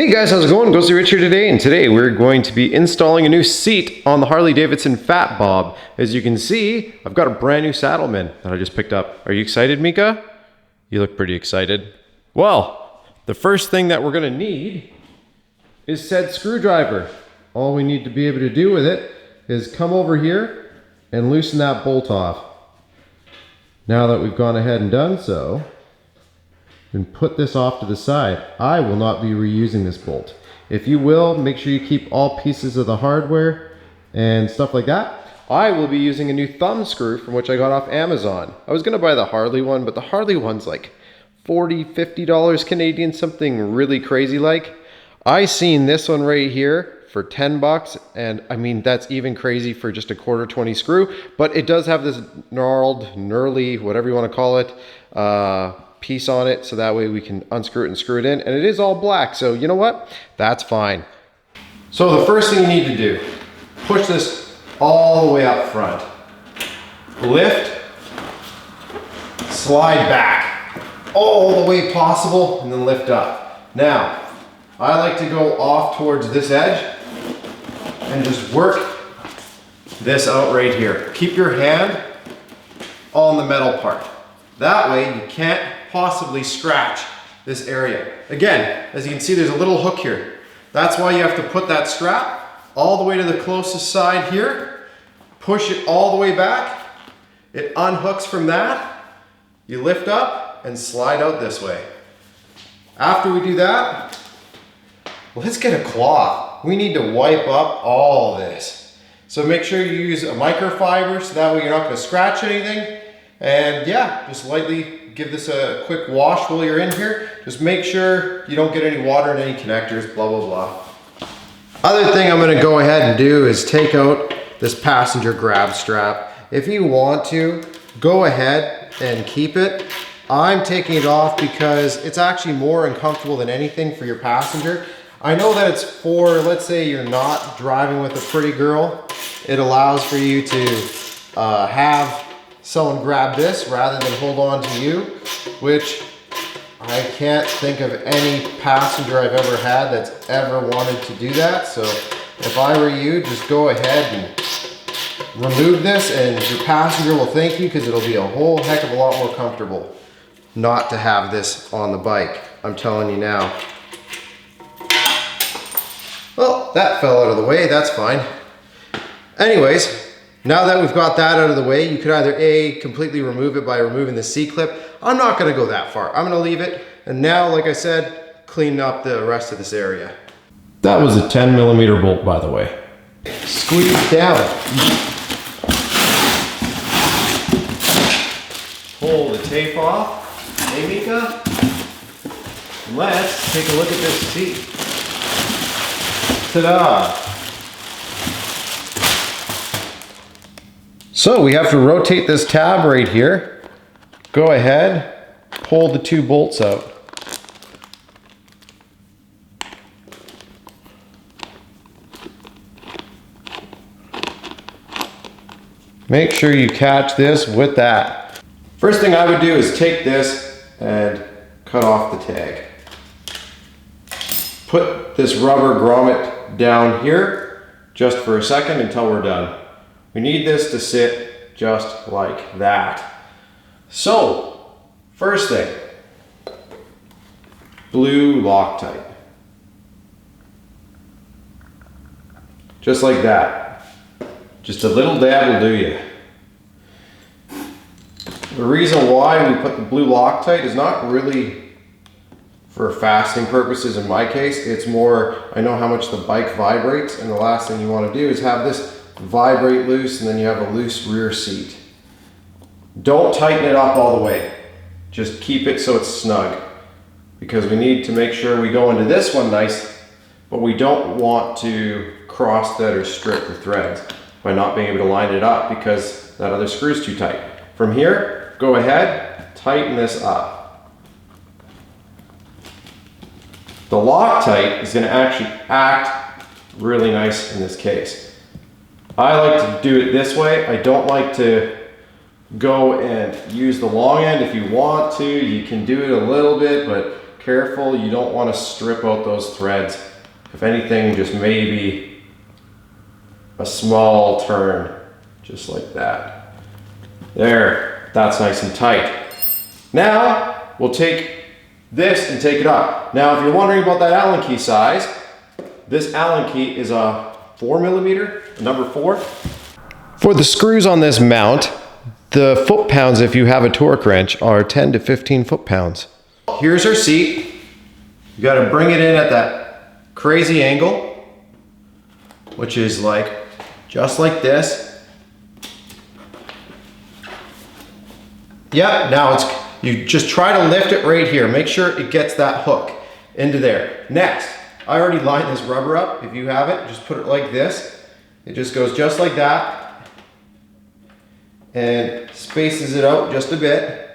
Hey guys, how's it going? Ghostly Rich here today, and today we're going to be installing a new seat on the Harley Davidson fatbob. As you can see, I've got a brand new Saddleman that I just picked up. Are you excited, Mika? You look pretty excited. Well, the first thing that we're gonna need is said screwdriver. All we need to be able to do with it is come over here and loosen that bolt off. Now that we've gone ahead and done so, and put this off to the side. I will not be reusing this bolt. If you will, make sure you keep all pieces of the hardware and stuff like that. I will be using a new thumb screw from which I got off Amazon. I was gonna buy the Harley one, but the Harley one's like $40, $50 Canadian, something really crazy like. I seen this one right here for 10 bucks, and I mean, that's even crazy for just a 1/4 screw, but it does have this gnarly, whatever you wanna call it, piece on it, so that way we can unscrew it and screw it in, and it is all black, so you know what, that's fine. So the first thing you need to do, push this all the way up front, lift, slide back all the way possible, and then lift up. Now I like to go off towards this edge and just work this out right here. Keep your hand on the metal part, that way you can't possibly scratch this area. Again, as you can see, there's a little hook here. That's why you have to put that strap all the way to the closest side here, push it all the way back, it unhooks from that, you lift up and slide out this way. After we do that, let's get a cloth. We need to wipe up all this. So make sure you use a microfiber so that way you're not going to scratch anything. And yeah, just lightly give this a quick wash while you're in here. Just make sure you don't get any water in any connectors, blah, blah, blah. Other thing I'm gonna go ahead and do is take out this passenger grab strap. If you want to, go ahead and keep it. I'm taking it off because it's actually more uncomfortable than anything for your passenger. I know that it's for, let's say you're not driving with a pretty girl. It allows for you to have someone grab this rather than hold on to you, which I can't think of any passenger I've ever had that's ever wanted to do that. So if I were you, just go ahead and remove this, and your passenger will thank you because it'll be a whole heck of a lot more comfortable not to have this on the bike. I'm telling you now. Well, that fell out of the way, that's fine. Anyways, now that we've got that out of the way, you could either A, completely remove it by removing the C-clip. I'm not gonna go that far. I'm gonna leave it. And now, like I said, clean up the rest of this area. That was a 10mm bolt, by the way. Squeeze down. Pull the tape off. Hey, Mika. Let's take a look at this seat. Ta-da! So we have to rotate this tab right here. Go ahead, pull the two bolts out. Make sure you catch this with that. First thing I would do is take this and cut off the tag. Put this rubber grommet down here just for a second until we're done. We need this to sit just like that. So, first thing, blue Loctite. Just like that. Just a little dab will do you. The reason why we put the blue Loctite is not really for fastening purposes in my case. It's more, I know how much the bike vibrates, and the last thing you want to do is have this vibrate loose and then you have a loose rear seat. Don't tighten it up all the way. Just keep it so it's snug, because we need to make sure we go into this one nice, but we don't want to cross thread or strip the threads by not being able to line it up because that other screw's too tight. From here, go ahead, tighten this up. The Loctite is going to actually act really nice in this case. I like to do it this way. I don't like to go and use the long end. If you want to, you can do it a little bit, but careful, you don't want to strip out those threads. If anything, just maybe a small turn, just like that. There, that's nice and tight. Now, we'll take this and take it up. Now, if you're wondering about that Allen key size, this Allen key is a 4mm, number 4. For the screws on this mount, the foot-pounds, if you have a torque wrench, are 10 to 15 foot-pounds. Here's our seat. You gotta bring it in at that crazy angle, which is like, just like this. Yeah, now you just try to lift it right here. Make sure it gets that hook into there. Next, I already lined this rubber up. If you have it, just put it like this. It just goes just like that and spaces it out just a bit.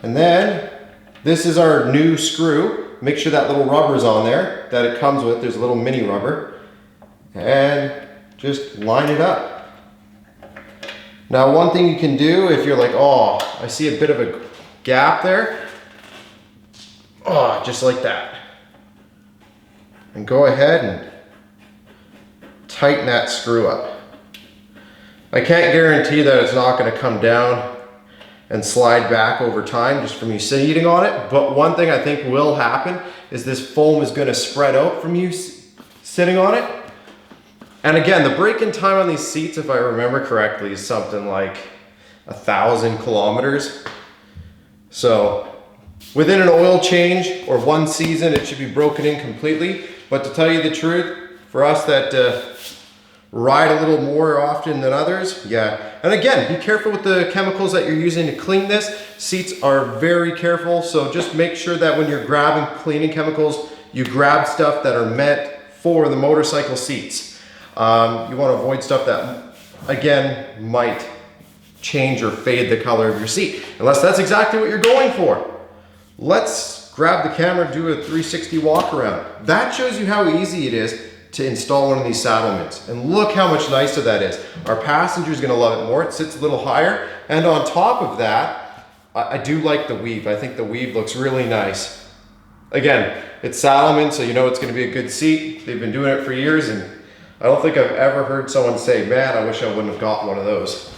And then this is our new screw. Make sure that little rubber is on there that it comes with. There's a little mini rubber. And just line it up. Now, one thing you can do if you're like, oh, I see a bit of a gap there. Oh, just like that. And go ahead and tighten that screw up. I can't guarantee that it's not going to come down and slide back over time just from you sitting on it, but one thing I think will happen is this foam is going to spread out from you sitting on it. And again, the break-in time on these seats, if I remember correctly, is something like 1,000 kilometers. So within an oil change or one season, it should be broken in completely. But to tell you the truth, for us that ride a little more often than others, yeah. And again, be careful with the chemicals that you're using to clean this. Seats are very careful, so just make sure that when you're grabbing cleaning chemicals, you grab stuff that are meant for the motorcycle seats. You want to avoid stuff that, again, might change or fade the color of your seat, unless that's exactly what you're going for. Let's grab the camera and do a 360 walk around. That shows you how easy it is to install one of these Saddlemans. And look how much nicer that is. Our passenger's gonna love it more. It sits a little higher. And on top of that, I do like the weave. I think the weave looks really nice. Again, it's Saddlemen, so you know it's gonna be a good seat. They've been doing it for years, and I don't think I've ever heard someone say, man, I wish I wouldn't have got one of those.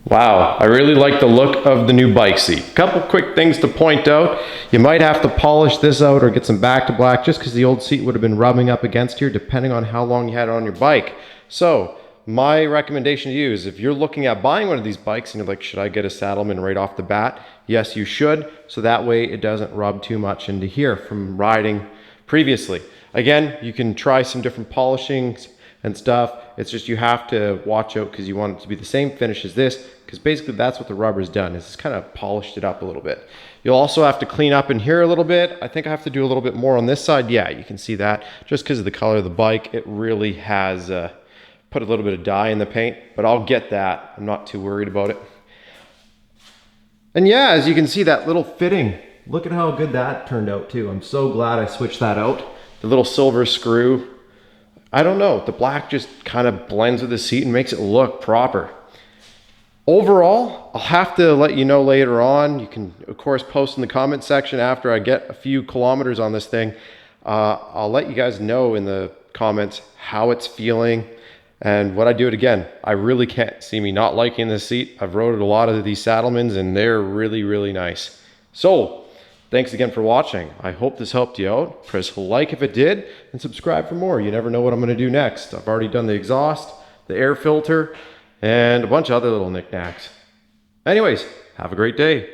Wow, I really like the look of the new bike seat. Couple quick things to point out. You might have to polish this out or get some back to black just because the old seat would have been rubbing up against here depending on how long you had it on your bike. So my recommendation to you is if you're looking at buying one of these bikes and you're like, should I get a Saddleman right off the bat? Yes, you should. So that way it doesn't rub too much into here from riding previously. Again, you can try some different polishings and stuff. It's just you have to watch out because you want it to be the same finish as this, because basically that's what the rubber's done, is it's kind of polished it up a little bit. You'll also have to clean up in here a little bit. I think I have to do a little bit more on this side. Yeah, you can see that just because of the color of the bike, it really has put a little bit of dye in the paint, but I'll get that. I'm not too worried about it. And yeah, as you can see, that little fitting, look at how good that turned out too. I'm so glad I switched that out. The little silver screw, I don't know, the black just kind of blends with the seat and makes it look proper. Overall, I'll have to let you know later on. You can, of course, post in the comment section after I get a few kilometers on this thing. I'll let you guys know in the comments how it's feeling and what I do it again. I really can't see me not liking this seat. I've rode a lot of these Saddlemans and they're really, really nice. So, thanks again for watching. I hope this helped you out. Press like if it did and subscribe for more. You never know what I'm going to do next. I've already done the exhaust, the air filter, and a bunch of other little knickknacks. Anyways, have a great day.